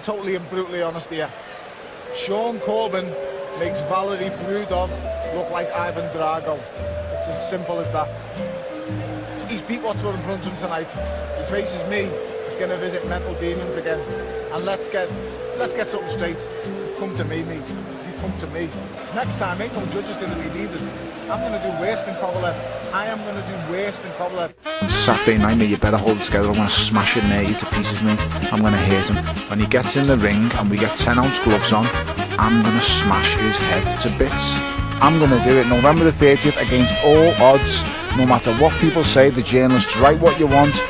totally and brutally honest here. Sean Corbin makes Valery Brudov look like Ivan Drago. It's as simple as that. He's beat what's in front of him tonight. He faces me. He's going to visit mental demons again. And let's get something straight. Come to me, mate. You come to me. Next time, ain't no judges going to be needed. I'm going to do worse than Kovalev. I am going to do worse than Kovalev. Saturday night, mate, you better hold it together. I'm going to smash it near you to pieces, mate. I'm going to hit him. When he gets in the ring and we get 10-ounce gloves on, I'm going to smash his head to bits. I'm going to do it November the 30th against all odds. No matter what people say, the journalists write what you want.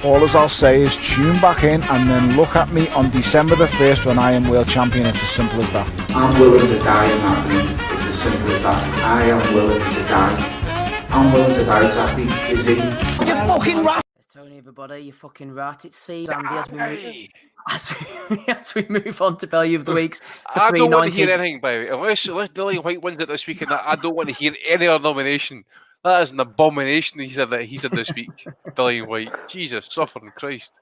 All as I'll say is tune back in and then look at me on December the 1st when I am world champion. It's as simple as that. I'm willing to die in that ring. It's as simple as that. I am willing to die. I'm willing to die, Saturday. Is he? You fucking rat! It's Tony, everybody. You fucking rat. It's Seed Andy as we move on to Bellew of the Weeks. I don't want to hear anything about it. Unless Dillian Whyte wins it this week, and I don't want to hear any other nomination. That is an abomination he said this week. Dillian Whyte. Jesus, suffering Christ.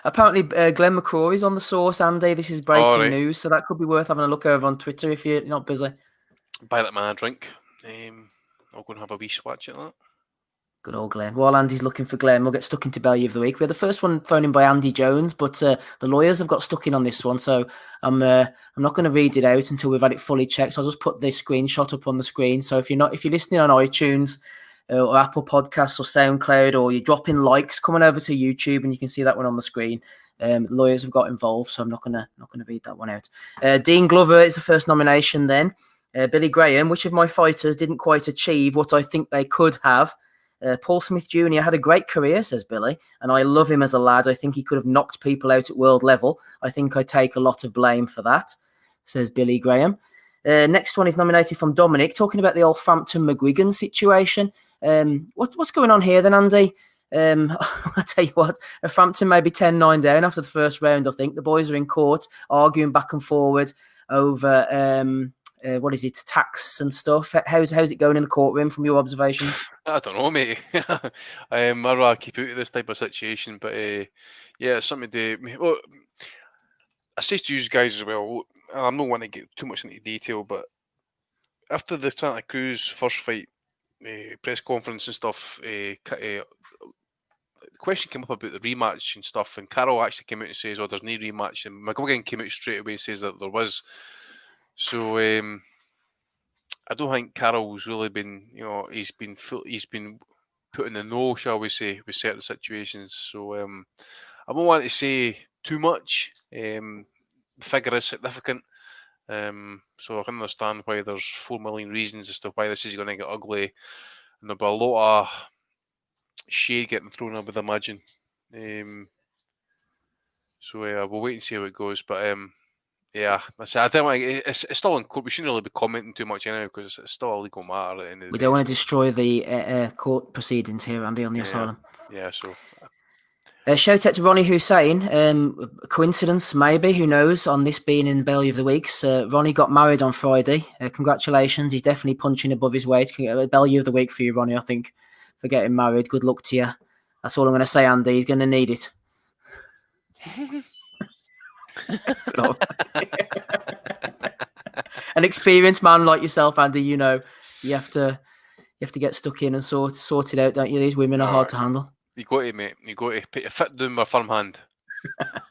Apparently, Glenn McCrory's on the source, Andy. This is breaking news, so that could be worth having a look over on Twitter if you're not busy. Buy that man a drink. I'll go and have a wee swatch at that. Good old Glenn. While Andy's looking for Glenn, we'll get stuck into Bellew of the Week. We had the first one phoned in by Andy Jones, but the lawyers have got stuck in on this one, so I'm not going to read it out until we've had it fully checked. So I'll just put this screenshot up on the screen. So if you're listening on iTunes or Apple Podcasts or SoundCloud, or you're dropping likes, come on over to YouTube and you can see that one on the screen. The lawyers have got involved, so I'm not gonna read that one out. Dean Glover is the first nomination. Then Billy Graham. Which of my fighters didn't quite achieve what I think they could have? Paul Smith Jr. had a great career, says Billy, and I love him as a lad. I think he could have knocked people out at world level. I think I take a lot of blame for that, says Billy Graham. Next one is nominated from Dominic, talking about the old Frampton-McGuigan situation. What's going on here then, Andy? I tell you what, Frampton may be 10-9 down after the first round, I think. The boys are in court, arguing back and forward over... what is it, tax and stuff. How's it going in the courtroom from your observations? I don't know, mate. I'd rather keep out of this type of situation, but yeah, it's something to... Well, I say to you guys as well, I'm not wanting to get too much into detail, but after the Santa Cruz first fight, press conference and stuff, the question came up about the rematch and stuff, and Carroll actually came out and says, oh, there's no rematch, and McGuigan came out straight away and says that there was. So I don't think Carroll's really been, he's been put in the know, shall we say, with certain situations. So I don't want to say too much. The figure is significant, so I can understand why there's 4 million reasons as to why this is going to get ugly, and there'll be a lot of shade getting thrown, I would imagine. So we'll wait and see how it goes, but. Yeah, I don't like it's still in court. We shouldn't really be commenting too much anyway because it's still a legal matter at the end of the day. We don't want to destroy the court proceedings here, Andy, on the asylum. Yeah, so. Shout out to Ronnie Hussein. Coincidence, maybe, who knows, on this being in Bellew of the Weeks. Ronnie got married on Friday. Congratulations. He's definitely punching above his weight. Bellew of the Week for you, Ronnie, I think, for getting married. Good luck to you. That's all I'm going to say, Andy. He's going to need it. An experienced man like yourself, Andy, you have to get stuck in and sort it out, don't you? These women are hard to handle. You got it, mate. You got to put your foot down with a firm hand.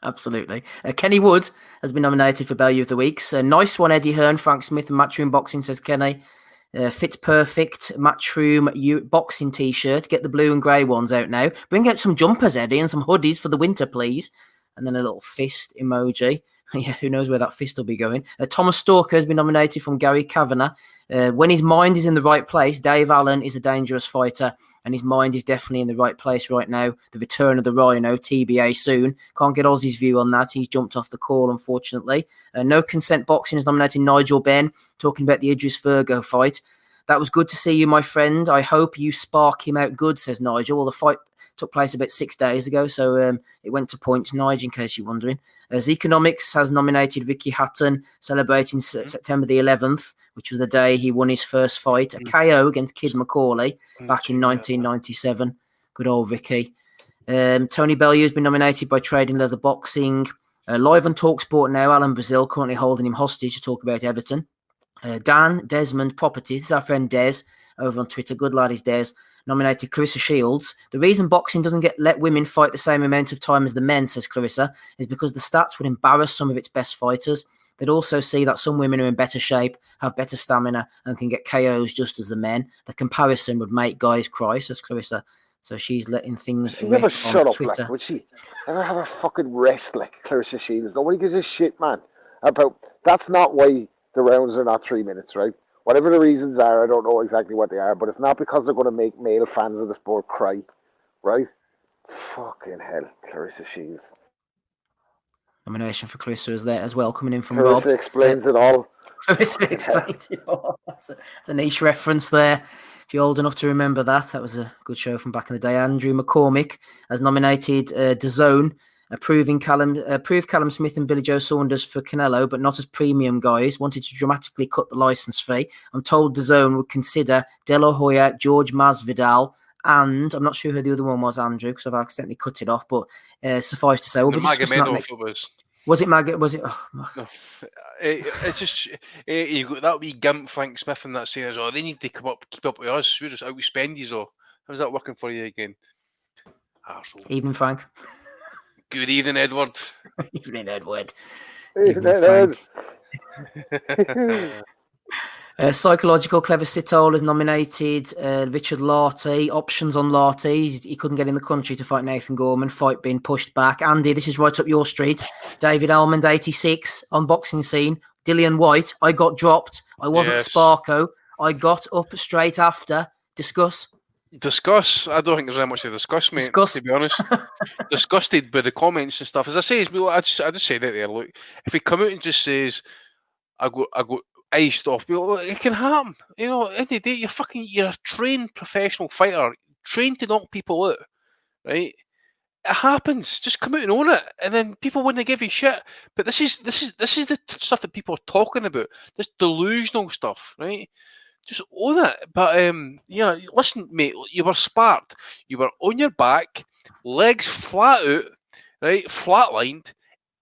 Absolutely. Kenny Wood has been nominated for Bellew of the Weeks. Nice one, Eddie Hearn, Frank Smith, and Matchroom Boxing, says Kenny. Fits perfect. Matchroom boxing t-shirt. Get the blue and grey ones out now. Bring out some jumpers, Eddie, and some hoodies for the winter, please. And then a little fist emoji. Yeah, who knows where that fist will be going. Thomas Stalker has been nominated from Gary Kavanagh. When his mind is in the right place, Dave Allen is a dangerous fighter, and his mind is definitely in the right place right now. The return of the Rhino, TBA soon. Can't get Ozzy's view on that. He's jumped off the call, unfortunately. No Consent Boxing has nominated Nigel Benn, talking about the Idris Virgo fight. That was good to see you, my friend. I hope you spark him out good, says Nigel. Well, the fight took place about 6 days ago, so it went to points, Nigel, in case you're wondering. Zeconomics has nominated Ricky Hatton, celebrating September the 11th, which was the day he won his first fight, a KO against Kid McCauley back in 1997. Good old Ricky. Tony Bellew has been nominated by Trading Leather Boxing. Live on TalkSport now, Alan Brazil currently holding him hostage to talk about Everton. Dan Desmond Properties, this is our friend Des over on Twitter. Good lad is Des. Nominated Clarissa Shields. The reason boxing doesn't let women fight the same amount of time as the men, says Clarissa, is because the stats would embarrass some of its best fighters. They'd also see that some women are in better shape, have better stamina, and can get KOs just as the men. The comparison would make guys cry, says Clarissa. So she's letting things rip on shut up, Twitter. like, would she ever have a fucking rest like Clarissa Shields? Nobody gives a shit, man. That's not why the rounds are not 3 minutes, right? Whatever the reasons are, I don't know exactly what they are, but it's not because they're going to make male fans of the sport cry, right? Fucking hell, Clarissa Shields. Nomination for Clarissa is there as well, coming in from Clarissa Rob. explains it all. Clarissa explains it all. That's a niche reference there. If you're old enough to remember that, that was a good show from back in the day. Andrew McCormick has nominated DAZN, approved Callum Smith and Billy Joe Saunders for Canelo, but not as premium guys. Wanted to dramatically cut the license fee. I'm told DAZN would consider De La Hoya, George Masvidal, and I'm not sure who the other one was, Andrew, because I've accidentally cut it off. But suffice to say, we'll be discussing that next. Was it Mag? Was it? Oh. No, it's just you got that wee gimp Frank Smith and that saying, "Oh, they need to keep up with us. We're just out with spendies." Or how's that working for you again? Arsehole. Evening, Frank. Good evening, Edward. Evening, Edward. Evening, Frank. Psychological Clever Sitole has nominated Richard Lartey. Options on Lartey. He couldn't get in the country to fight Nathan Gorman. Fight being pushed back. Andy, this is right up your street. David Almond, 86. On Boxing Scene. Dillian Whyte. I got dropped. I wasn't Sparko. I got up straight after. Discuss. I don't think there's very much to discuss, mate. To be honest, disgusted by the comments and stuff. As I say, I just said it there. Look, if he come out and just says, "I got iced off," it can happen. You know, at the end of the day, you're a trained professional fighter, trained to knock people out, right? It happens. Just come out and own it, and then people wouldn't give you shit. But this is the stuff that people are talking about. This delusional stuff, right? Just own it. But yeah, listen, mate. You were sparked. You were on your back, legs flat out, right, flatlined.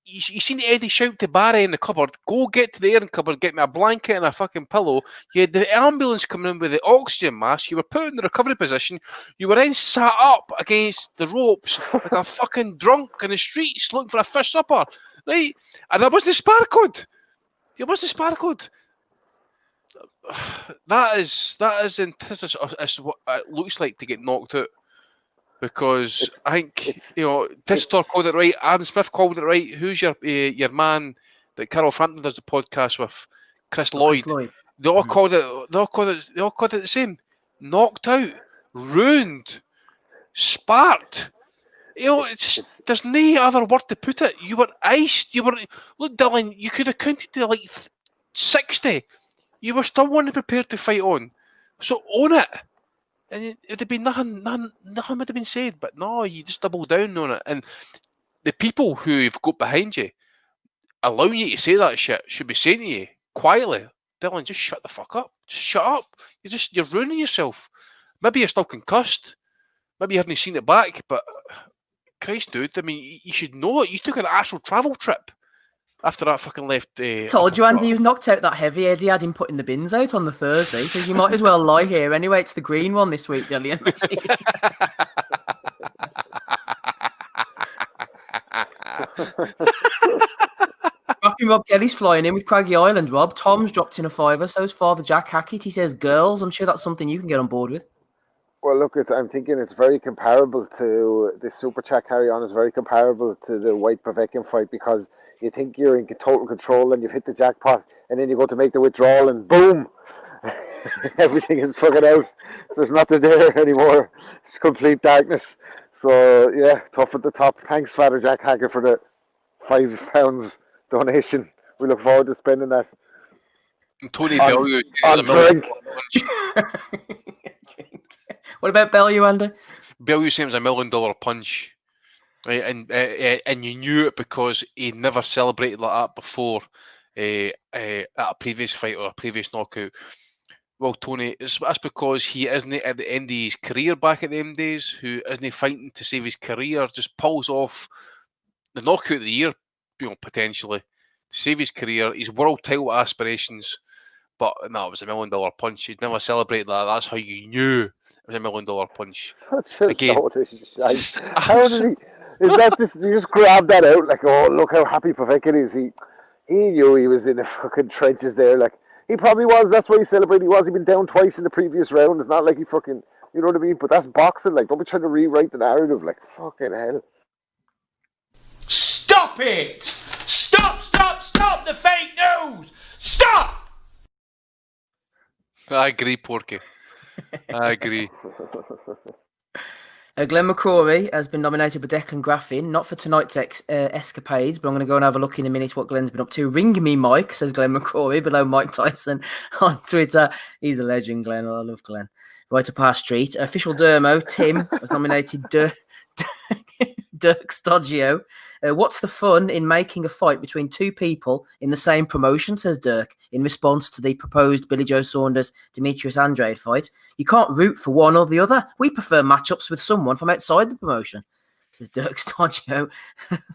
You seen Eddie shout to Barry in the cupboard, "Go get to the air cupboard, get me a blanket and a fucking pillow." You had the ambulance coming in with the oxygen mask. You were put in the recovery position. You were then sat up against the ropes like a fucking drunk in the streets looking for a fish supper, right? And that was the sparkled. It was the sparkled. That is what it looks like to get knocked out. Because I think, Tistor called it right, Aaron Smith called it right. Who's your man that Carol Frampton does the podcast with? Chris Lloyd. They all called it the same. Knocked out, ruined, sparked. It's just, there's no other word to put it. You were iced. Look, Dylan, you could have counted to like 60. You were still wanting prepared to fight on. So own it. And it would have been nothing would have been said, but no, you just double down on it. And the people who have got behind you, allowing you to say that shit, should be saying to you quietly, "Dylan, just shut the fuck up. Just shut up. You're ruining yourself. Maybe you're still concussed. Maybe you haven't seen it back, but Christ, dude, I mean, you should know it. You took an astral travel trip after that fucking left. Told you, Andy, he was knocked out that heavy. Eddie had him putting the bins out on the Thursday, so you might as well lie here. Anyway, it's the green one this week, Dillian. Rob Kelly's flying in with Craggy Island, Rob. Tom's dropped in a $5, so's Father Jack Hackett. He says, "Girls." I'm sure that's something you can get on board with. Well, look, I'm thinking it's very comparable to the Super Chat carry-on is very comparable to the Whyte Povetkin fight, because you think you're in total control and you've hit the jackpot, and then you go to make the withdrawal and boom, everything is fucking out. There's nothing there anymore. It's complete darkness. So yeah, tough at the top. Thanks, Father Jack Hackett, for the £5 donation. We look forward to spending that. And Tony Bellew. On drink. What about Bellew, Andy? Bellew seems $1 million punch. Right, and you knew it because he never celebrated like that before at a previous fight or a previous knockout. Well, Tony, that's because he isn't at the end of his career back at them days, who isn't fighting to save his career, just pulls off the knockout of the year, potentially, to save his career, his world title aspirations. But no, it was $1 million punch. You'd never celebrate that. That's how you knew it was $1 million punch. Again, how did he? Is that just, you just grab that out like, oh, look how happy Povetkin is. He knew he was in the fucking trenches there. Like, he probably was. That's why he celebrated. He was. He'd been down twice in the previous round. It's not like he fucking, you know what I mean? But that's boxing. Like, don't be trying to rewrite the narrative. Like, fucking hell. Stop it! Stop the fake news! Stop! I agree, Porky. I agree. Glenn McCrory has been nominated by Declan Graffin, not for tonight's escapades, but I'm going to go and have a look in a minute what Glenn's been up to. Ring me, Mike, says Glenn McCrory, below Mike Tyson on Twitter. He's a legend, Glenn. I love Glenn. Right up our street. Official Dermo, Tim, has nominated Dirk Stoggio. What's the fun in making a fight between two people in the same promotion, says Dirk, in response to the proposed Billy Joe Saunders-Demetrius Andrade fight? You can't root for one or the other. We prefer matchups with someone from outside the promotion, says Dirk Stoggio,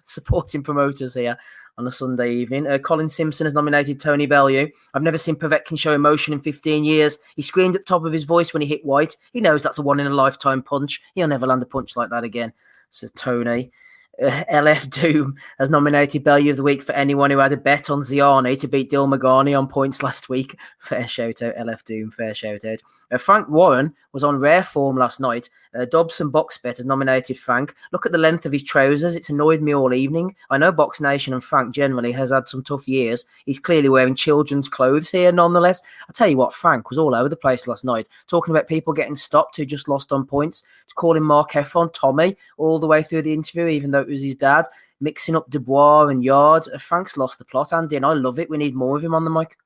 supporting promoters here on a Sunday evening. Colin Simpson has nominated Tony Bellew. I've never seen Povetkin show emotion in 15 years. He screamed at the top of his voice when he hit Whyte. He knows that's a one-in-a-lifetime punch. He'll never land a punch like that again, says Tony. LF Doom has nominated Bellew of the Week for anyone who had a bet on Ziani to beat Dil Magani on points last week. Fair shout out, LF Doom. Fair shout out. Frank Warren was on rare form last night. Dobson Boxbet has nominated Frank. Look at the length of his trousers. It's annoyed me all evening. I know Box Nation and Frank generally has had some tough years. He's clearly wearing children's clothes here nonetheless. I'll tell you what, Frank was all over the place last night, talking about people getting stopped who just lost on points, calling Mark Heffron Tommy all the way through the interview, even though it was his dad, mixing up Dubois and Yard. Frank's lost the plot, Andy, and I love it. We need more of him on the mic.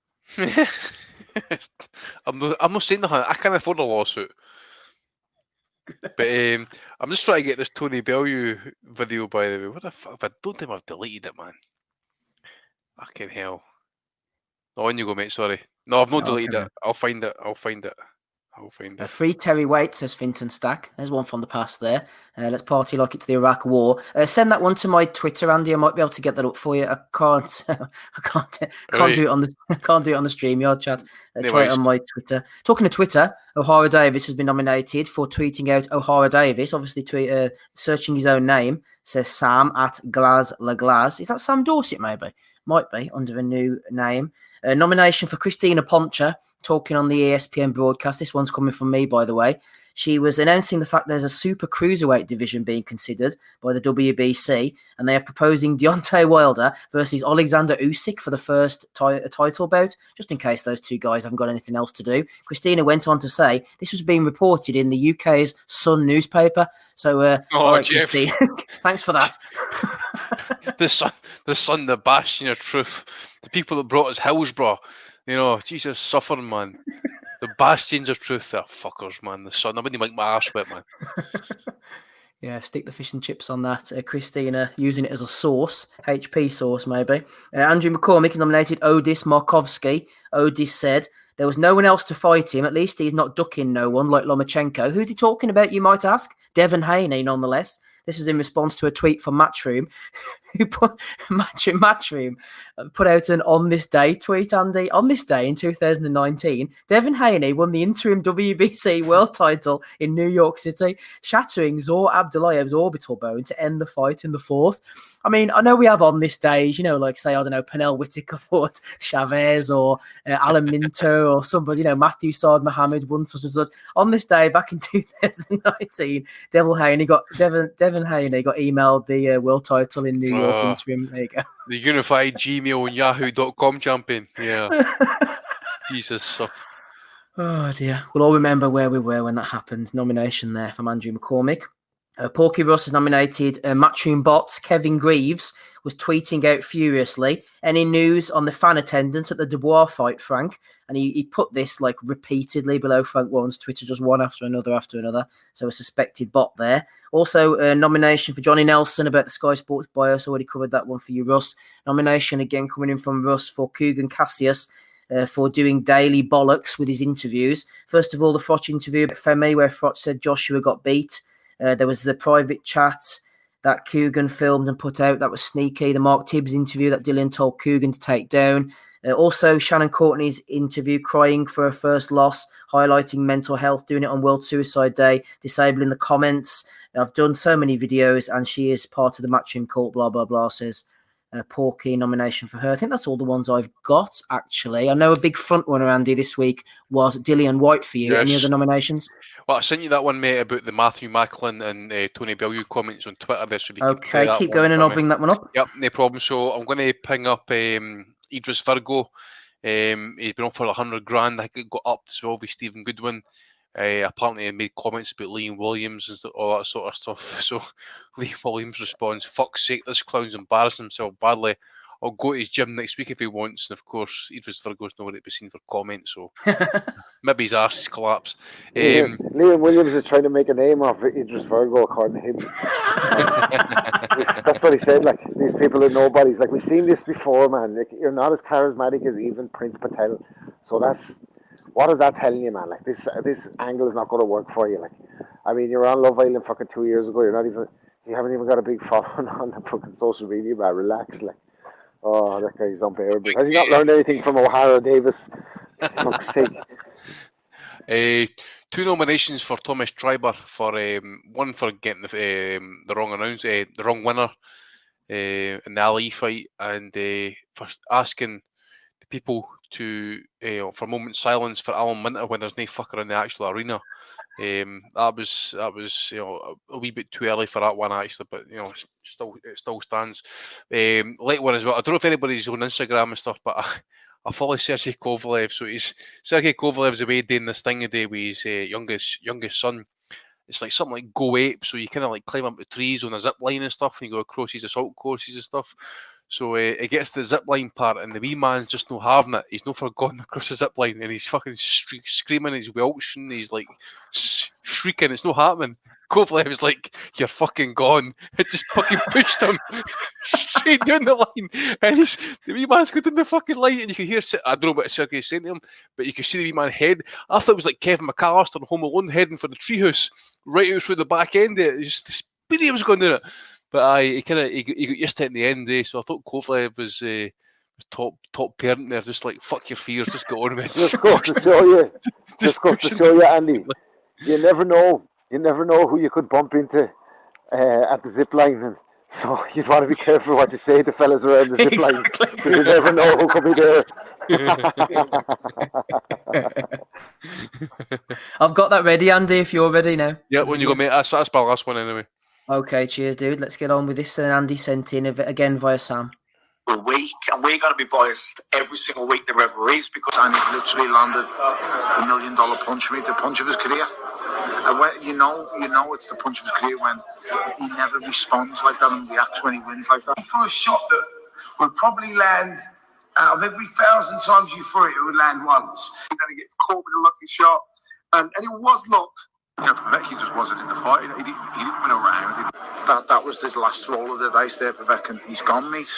I'm not saying that. I can't afford a lawsuit. But I'm just trying to get this Tony Bellew video, by the way. What the fuck? I don't think I've deleted it, man. Fucking hell. Oh, on you go, mate. Sorry. No, I've not deleted it. I'll find it. Free Terry Waite, says Finton Stack. There's one from the past there. Let's party like it's the Iraq War. Send that one to my Twitter, Andy. I might be able to get that up for you. I can't do it on the StreamYard chat. Try it on my Twitter. Talking to Twitter, O'Hara Davis has been nominated for tweeting out O'Hara Davis. Obviously, searching his own name. Says Sam at Glaz La Glaz. Is that Sam Dorset? Maybe might be under a new name. Nomination for Christina Poncha, talking on the ESPN broadcast. This one's coming from me, by the way. She was announcing the fact there's a super cruiserweight division being considered by the WBC, and they are proposing Deontay Wilder versus Alexander Usyk for the first title bout, just in case those two guys haven't got anything else to do. Christina went on to say this was being reported in the UK's Sun newspaper. So, all right, Christina, thanks for that. the Sun, the bastion of truth. The people that brought us Hillsborough. You know, Jesus, suffering, man. The bastions of truth, they're fuckers, man. The Sun, I wouldn't make my arse wet, man. Yeah, stick the fish and chips on that. Christina using it as a sauce, HP sauce maybe. Andrew McCormick is nominated Odis Markovsky. Odis said there was no one else to fight him. At least he's not ducking no one like Lomachenko. Who's he talking about, you might ask? Devon Haney, nonetheless. This is in response to a tweet from Matchroom, who put out an on this day tweet, Andy. On this day in 2019, Devon Haney won the interim WBC world title in New York City, shattering Zor Abdullahev's orbital bone to end the fight in the fourth. I mean, I know we have on this days, you know, like say, I don't know, Pernell Whitaker fought Chavez or Alan Minter or somebody, you know, Matthew Saad Mohammed won such and such. On this day back in 2019, Devon Haney got emailed the world title in New York interim. There you go. The unified Gmail and Yahoo.com champion. Yeah. Jesus. Oh dear. We'll all remember where we were when that happened. Nomination there from Andrew McCormick. Porky Ross has nominated Matchroom Bots. Kevin Greaves was tweeting out furiously. Any news on the fan attendance at the Dubois fight, Frank? And he put this like repeatedly below Frank Warren's Twitter, just one after another. So a suspected bot there. Also a nomination for Johnny Nelson about the Sky Sports bios. Already covered that one for you, Russ. Nomination again coming in from Russ for Kugan Cassius. for doing daily bollocks with his interviews. First of all, the Froch interview at Femi, where Froch said Joshua got beat. There was the private chat that Coogan filmed and put out. That was sneaky. The Mark Tibbs interview that Dillian told Coogan to take down. Also, Shannon Courtney's interview, crying for her first loss, highlighting mental health, doing it on World Suicide Day, disabling the comments. I've done so many videos, and she is part of the Matchroom cult, blah, blah, blah, says Porky nomination for her. I think that's all the ones I've got, actually. I know a big front runner, Andy, this week was Dillian Whyte for you. Yes. Any other nominations? Well, I sent you that one, mate, about the Matthew Macklin and Tony Bellew comments on Twitter there. So Okay, keep going and I'll bring that one up. Yep, no problem. So I'm going to ping up Idris Virgo. He's been on for $100,000. I think it got up as well with Stephen Goodwin. Apparently he made comments about Liam Williams and all that sort of stuff. So Liam Williams responds, "Fuck's sake, this clown's embarrassing himself badly. I'll go to his gym next week if he wants." And of course, Idris Virgo's nowhere to be seen for comments, so maybe his arse has collapsed. Liam Williams is trying to make a name off Idris Virgo, according to him. That's what he said. Like, these people are nobodies. Like, we've seen this before, man. Like, you're not as charismatic as even Prince Patel. So what is that telling you, man? Like, this angle is not going to work for you. Like, I mean, you're on Love Island fucking 2 years ago. You haven't even got a big following on the fucking social media, man. Relax, like. Oh, that guy's unbearable. Has he not learned anything from O'Hara Davis? Fuck's sake. 2 nominations for Thomas Treiber, for one for getting the wrong winner in the Ali fight, and for asking the people to for a moment's silence for Alan Minter when there's no fucker in the actual arena. That was a wee bit too early for that one, actually, but it still stands. Late one as well. I don't know if anybody's on Instagram and stuff, but I follow Sergey Kovalev. So Sergey Kovalev's away doing this thing today with his youngest son. It's like something like Go Ape, so you kind of like climb up the trees on a zip line and stuff, and you go across these assault courses and stuff. So it gets to the zip line part, and the wee man's just not having it. He's not forgotten across the zip line, and he's fucking screaming, he's welching, he's like shrieking. It's not happening. Kovalev's like, "You're fucking gone." It just fucking pushed him straight down the line, and the wee man's got in the fucking light, and you can hear, I don't know what Sergey's saying to him, but you can see the wee man head. I thought it was like Kevin McAllister in Home Alone heading for the treehouse, right out through the back end. It just the speed he was going down it. But he got used to it in the end, so I thought Kovalev was top parent there, just like, fuck your fears, just get on with it. Just goes to show you. Just goes to show you, Andy. You never know. You never know who you could bump into at the zip line, and so you'd want to be careful what you say to fellas around the zip line. You never know who could be there. I've got that ready, Andy, if you're ready now. Yeah, when you go, mate, that's my last one anyway. Okay, cheers, dude. Let's get on with this. And Andy sent in again via Sam. A week, and we're going to be biased every single week there ever is, because I literally landed $1 million punch me, the punch of his career. And when, you know it's the punch of his career when he never responds like that and reacts when he wins like that. For a shot that would probably land, out of every 1,000 times you threw it, it would land once. Then he gets caught with a lucky shot, and it was luck. Povetkin just wasn't in the fight. He didn't win a round. That was his last roll of the dice there, Povetkin. He's gone, mate.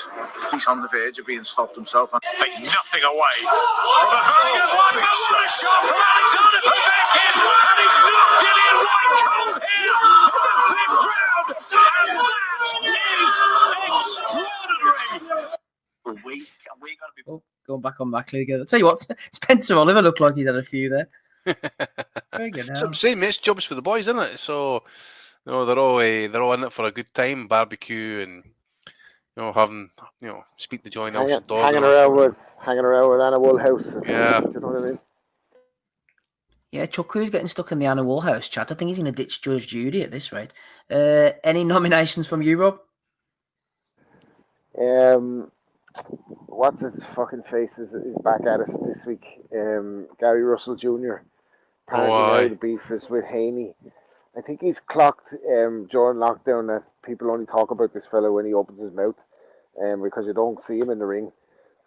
He's on the verge of being stopped himself. Take nothing away from a very good one shot from Alexander Povetkin, and he's knocked Dillian Whyte cold here in the 5th round, and that is extraordinary. A week, and we're going to be going back on Mackley again. I'll tell you what, Spencer Oliver looked like he'd had a few there. Very good. So I'm saying, mate, it's jobs for the boys, isn't it? So they're all in it for a good time, barbecue, and having speak to Joy Nelson, hanging around with Anna Woolhouse. Yeah, you know what I mean. Yeah, Chuckwu's getting stuck in the Anna Woolhouse chat. I think he's going to ditch Judge Judy at this rate. Any nominations from you, Rob? What's his fucking face is back at us this week. Gary Russell Jr. Apparently now the beef is with Haney. I think he's clocked during lockdown that people only talk about this fellow when he opens his mouth, because you don't see him in the ring.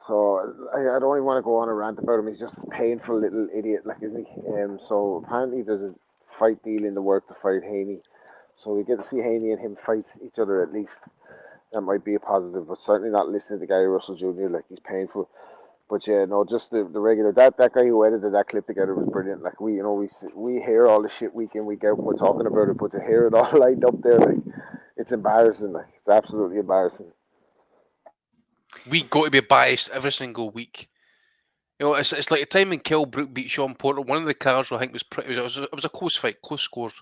So I don't even want to go on a rant about him. He's just a painful little idiot, like, isn't he? So apparently there's a fight deal in the work to fight Haney. So we get to see Haney and him fight each other at least. That might be a positive, but certainly not listening to Gary Russell Jr. Like, he's painful. But yeah, no, just the regular that guy who edited that clip together was brilliant. Like we hear all the shit week in week out and we're talking about it, but to hear it all lined up there, like it's embarrassing. Like it's absolutely embarrassing. We got to be biased every single week. You know, it's like the time when Kell Brook beat Sean Porter. One of the cars I think was pretty. It was a close fight, close scores.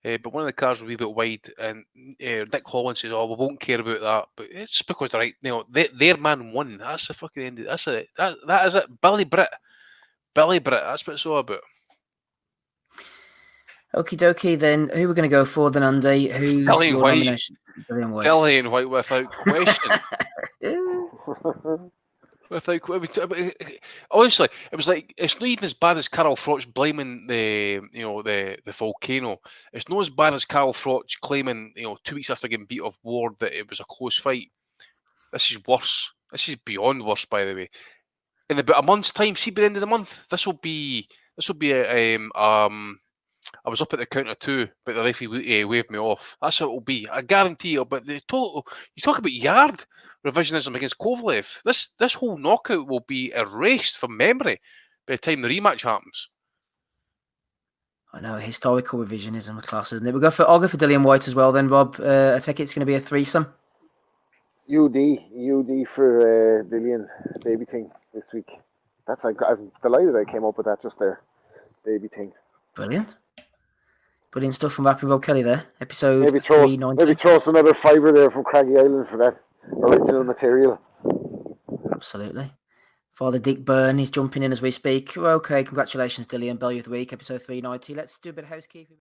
But one of the cars was a wee bit wide, and Dick Holland says, "Oh, we won't care about that." But it's because they're right. You know, their man won. That's the fucking end. That's it. That is it. Billy Britt. That's what it's all about. Okie dokie. Then who we're going to go for? Then Andy, who's Dillian your Whyte. nomination? Dillian Whyte. Dillian Whyte, without question. Honestly, it was like it's not even as bad as Carol Froch blaming the volcano. It's not as bad as Carol Froch claiming 2 weeks after getting beat off Ward that it was a close fight. This is worse. This is beyond worse, by the way. In about a month's time, see, by the end of the month, this will be I was up at the count of 2, but the referee waved me off. That's how it will be. I guarantee you. But the total, you talk about yard revisionism against Kovalev. This whole knockout will be erased from memory by the time the rematch happens. I know, historical revisionism class, isn't it? I'll go for Dillian Whyte as well then, Rob. I take it's going to be a threesome. UD for Dillian baby thing this week. That's I'm delighted I came up with that just there. Baby thing. Brilliant stuff from Rapping Rob Kelly there. Episode maybe 390. Maybe throw some other fibre there from Craggy Island for that original material. Absolutely. Father Dick Byrne is jumping in as we speak. Okay, congratulations, Dillian. Bellew of the Week, episode 390. Let's do a bit of housekeeping.